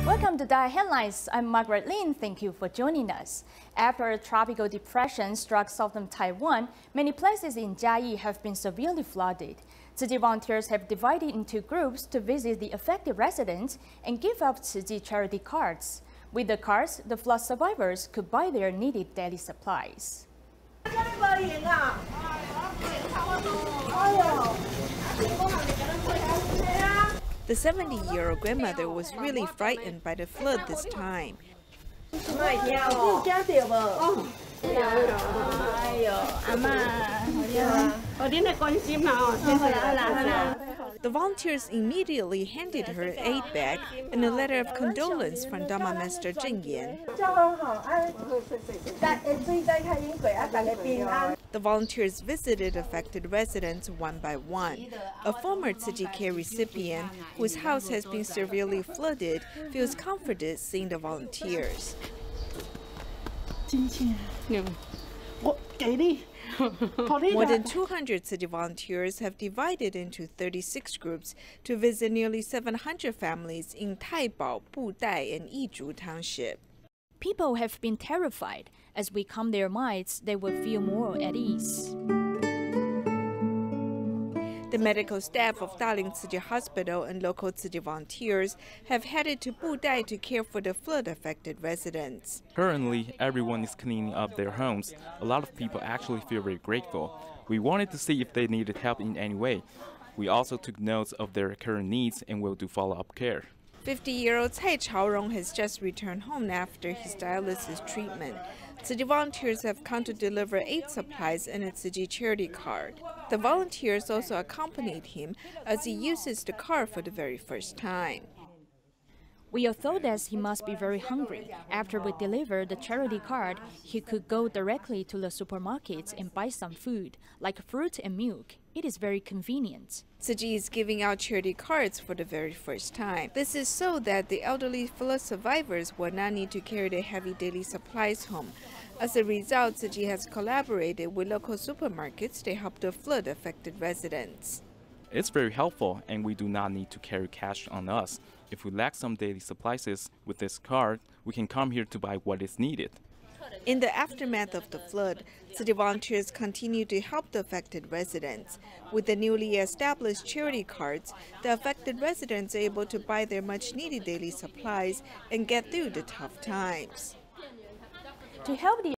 Welcome to Dai Headlines. I'm Margaret Lin. Thank you for joining us. After a tropical depression struck southern Taiwan, many places in Chaiyi have been severely flooded. Tzu Chi volunteers have divided into groups to visit the affected residents and give out Tzu Chi Charity Cards. With the cards, the flood survivors could buy their needed daily supplies. The 70-year-old grandmother was really frightened by the flood this time. The volunteers immediately handed her an aid bag and a letter of condolence from Dharma Master Yan. The volunteers visited affected residents one by one. A former Tzu Chi Care recipient, whose house has been severely flooded, feels comforted seeing the volunteers. More than 200 Tzu Chi volunteers have divided into 36 groups to visit nearly 700 families in Taibao, Budai, and Yizhu Township. People have been terrified. As we calm their minds, they will feel more at ease. The medical staff of Darling Tzu Chi Hospital and local Tzu Chi volunteers have headed to Budai to care for the flood-affected residents. Currently, everyone is cleaning up their homes. A lot of people actually feel very grateful. We wanted to see if they needed help in any way. We also took notes of their current needs and will do follow-up care. 50-year-old Chaiyi has just returned home after his dialysis treatment. Tzu Chi volunteers have come to deliver aid supplies and a Tzu Chi Charity Card. The volunteers also accompanied him as he uses the card for the very first time. We are told that he must be very hungry. After we deliver the charity card, he could go directly to the supermarkets and buy some food, like fruit and milk. It is very convenient. Tzu Chi is giving out charity cards for the very first time. This is so that the elderly flood survivors will not need to carry their heavy daily supplies home. As a result, Tzu Chi has collaborated with local supermarkets to help the flood-affected residents. It's very helpful, and we do not need to carry cash on us. If we lack some daily supplies with this card, we can come here to buy what is needed. In the aftermath of the flood, Tzu Chi volunteers continue to help the affected residents. With the newly established charity cards, the affected residents are able to buy their much-needed daily supplies and get through the tough times. To help the